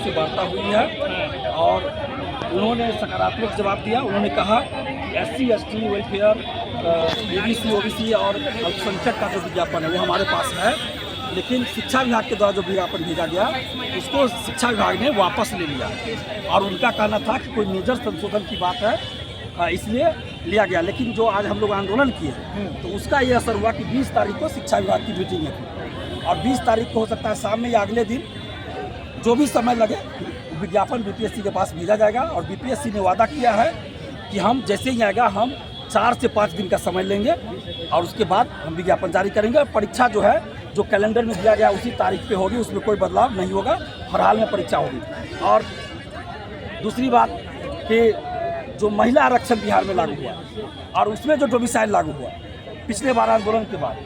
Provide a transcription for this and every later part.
से वार्ता हुई है और उन्होंने सकारात्मक जवाब दिया। उन्होंने कहा SC ST welfare, ABC OBC और अल्पसंख्यक का जो विज्ञापन है वो हमारे पास है, लेकिन शिक्षा विभाग के द्वारा जो विज्ञापन भेजा गया उसको शिक्षा विभाग ने वापस ले लिया और उनका कहना था कि कोई मेजर संशोधन की बात है इसलिए लिया गया। लेकिन जो आज हम लोग आंदोलन किए तो उसका ये असर हुआ कि 20 तारीख को शिक्षा विभाग की मीटिंग है और 20 तारीख को हो सकता है शाम में या अगले दिन जो भी समय लगे विज्ञापन BPSC के पास भेजा जाएगा और BPSC ने वादा किया है कि हम जैसे ही आएगा हम 4 से 5 दिन का समय लेंगे और उसके बाद हम विज्ञापन जारी करेंगे। परीक्षा जो है जो कैलेंडर में दिया गया उसी तारीख पे होगी, उसमें कोई बदलाव नहीं होगा, हर हाल में परीक्षा होगी। और दूसरी बात कि जो महिला आरक्षण बिहार में लागू हुआ और उसमें जो डोमिसाइल लागू हुआ पिछले बार आंदोलन के बाद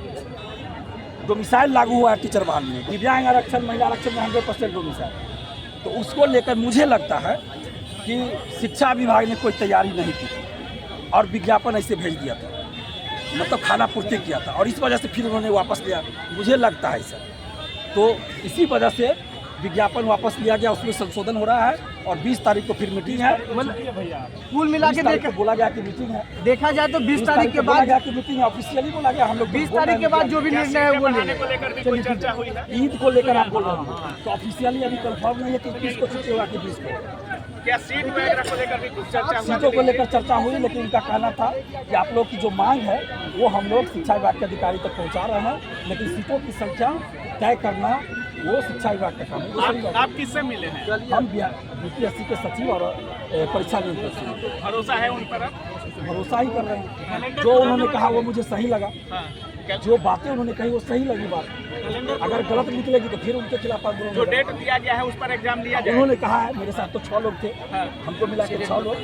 डोमिसाइल लागू हुआ है टीचर बहाल में, दिव्यांग आरक्षण महिला आरक्षण में 100% डोमिसाइल, तो उसको लेकर मुझे लगता है कि शिक्षा विभाग ने कोई तैयारी नहीं की और विज्ञापन ऐसे भेज दिया था, मतलब खाना पूर्ति किया था और इस वजह से फिर उन्होंने वापस लिया, मुझे लगता है सर। तो इसी वजह से विज्ञापन वापस लिया गया, उसमें संशोधन हो रहा है और 20 तारीख को फिर मीटिंग है। कुल मिला के बोला गया कि मीटिंग है, देखा जाए तो 20 तारीख के बाद मीटिंग है, ऑफिशियली बोला गया। हम लोग 20 तारीख के बाद जो भी निर्णय है वो चर्चा हुई है। ईद को लेकर आप बोल रहे हैं तो ऑफिशियली अभी कंफर्म नहीं है कि 20 को छुट्टी होगा कि 20 को। क्या सीट वगैरह को लेकर भी कुछ चर्चा हुई? सीटों को लेकर चर्चा हुई, लेकिन उनका कहना था कि आप लोग की जो मांग है वो हम लोग शिक्षा विभाग के अधिकारी तक पहुंचा रहे हैं, लेकिन सीटों की संख्या तय करना वो शिक्षा विभाग का काम है। आप किससे मिले हैं? हम BPSC के सचिव और परीक्षा नियंत्रक। भरोसा है उन पर? भरोसा ही कर रहे हैं, जो उन्होंने कहा वो मुझे सही लगा, जो बातें उन्होंने कही वो सही लगी बात, अगर गलत निकलेगी तो फिर उनके खिलाफ आंदोलन। जो डेट दिया गया है उस पर एग्जाम लिया जाए। उन्होंने कहा है, मेरे साथ तो 6 लोग थे, हमको मिला के 6 लोग,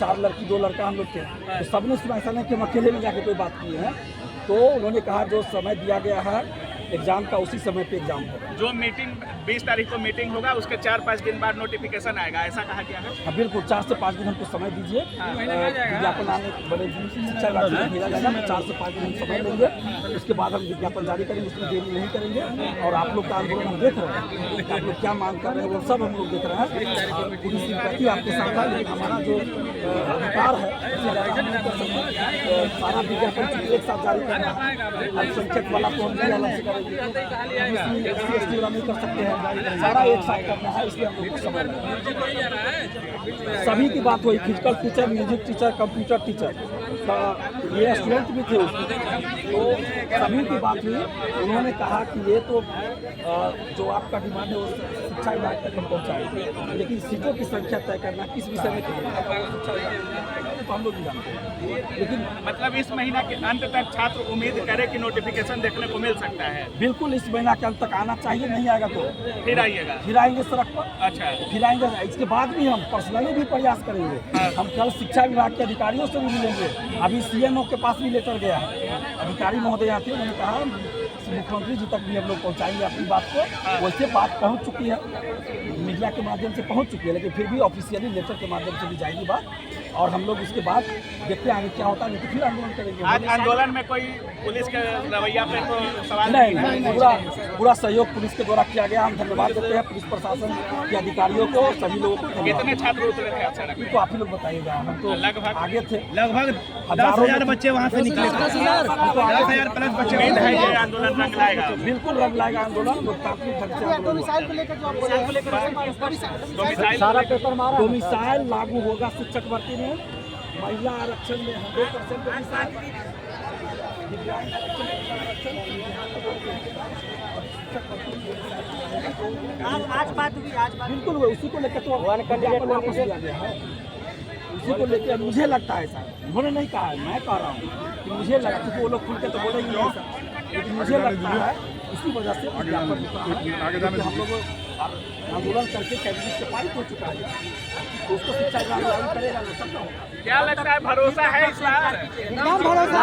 4 लड़की 2 लड़का हम लोग थे, तो सबने सुना, ऐसा नहीं कि हम अकेले में जाके कोई बात की है। तो उन्होंने कहा जो समय दिया गया है एग्जाम का उसी समय पे एग्जाम होगा। जो मीटिंग 20 तारीख को मीटिंग होगा उसके 4-5 दिन बाद नोटिफिकेशन आएगा, ऐसा कहा गया है? हाँ बिल्कुल, 4 से 5 दिन हमको समय दीजिए, विज्ञापन आने बड़े शिक्षा विभाग से भेजा जाएगा, 4 से 5 दिन हम समय लेंगे, उसके बाद हम विज्ञापन जारी करेंगे, उसमें देरी नहीं करेंगे। और आप लोग का आंदोलन हम देख रहे हैं, आप लोग क्या मांग कर रहे हैं वो सब हम लोग देख रहे हैं। पूरी सिंपैथी आपके साथ है, लेकिन हमारा जो अधिकार है सारा विज्ञापन एक साथ जारी करना है। अल्पसंख्यक वाला तो हम भी अलग से करेंगे, SC नहीं कर सकते हैं, सारा एक साथ करना है, इसलिए हम लोग को समय सभी की बात हुई, physical teacher, music teacher, computer teacher, ये स्टूडेंट भी थे उसमें, तो सभी की बात हुई। उन्होंने कहा कि ये तो जो आपका डिमांड है वो शिक्षा विभाग तक हम पहुँचाएंगे, लेकिन सीटों की संख्या तय करना किस विषय में तो हम लोग भी जानते हैं। लेकिन मतलब इस महीना के अंत तक छात्र उम्मीद करे कि नोटिफिकेशन देखने को मिल सकता है? बिल्कुल, इस महीना के अंत तक आना चाहिए, नहीं आएगा तो फिर आइएगा? फिर आएंगे सड़क पर। अच्छा, फिर आएंगे, इसके बाद भी हम पर्सनली भी प्रयास करेंगे। हम कल शिक्षा विभाग के अधिकारियों से भी मिलेंगे, अभी CMO के पास भी लेटर गया है, अधिकारी महोदय थे, उन्होंने कहा मुख्यमंत्री जी तक भी हम लोग पहुँचाएंगे अपनी बात को। वैसे बात पहुँच चुकी है, मीडिया के माध्यम से पहुँच चुकी है, लेकिन फिर भी ऑफिशियली लेटर के माध्यम से भी जाएगी बात, और हम लोग उसके बाद देखते हैं आगे क्या होता है, नहीं तो फिर आंदोलन करेंगे। आज आंदोलन में कोई पुलिस के रवैया पे तो सवाल नहीं, पूरा सहयोग पुलिस के द्वारा किया गया। हम धन्यवाद देते हैं पुलिस प्रशासन के अधिकारियों को, सभी लोगों को। कितने छात्र उतरे थे आज सड़क? तो आप ही लोग बताइएगा, हम तो लगभग आगे थे, लगभग 10,000 बच्चे वहाँ से निकले, 10,000 प्लस बच्चे। उम्मीद है ये आंदोलन रंग लाएगा? बिल्कुल रंग लाएगा आंदोलन, लोकतांत्रिक ढंग से डोमिसाइल लागू होगा शिक्षक भर्ती में, महिला आरक्षण में 100% डोमिसाइल, आज बात हुई, बिल्कुल उसी को लेकर तो वापस लिया गया है। उसी को लेकर मुझे लगता है सर, उन्होंने नहीं कहा है, मैं कह रहा हूँ कि मुझे लगा, क्योंकि वो लोग खुल के तो बोलेंगे नहीं सर, लेकिन मुझे लगता है इसी वजह से हम लोग आंदोलन करके कैबिनेट से पारित हो चुका है, तो उसको शिक्षा विभाग लागू करेगा ना, सब होगा। क्या लगता है, भरोसा है इस बार? एकदम भरोसा।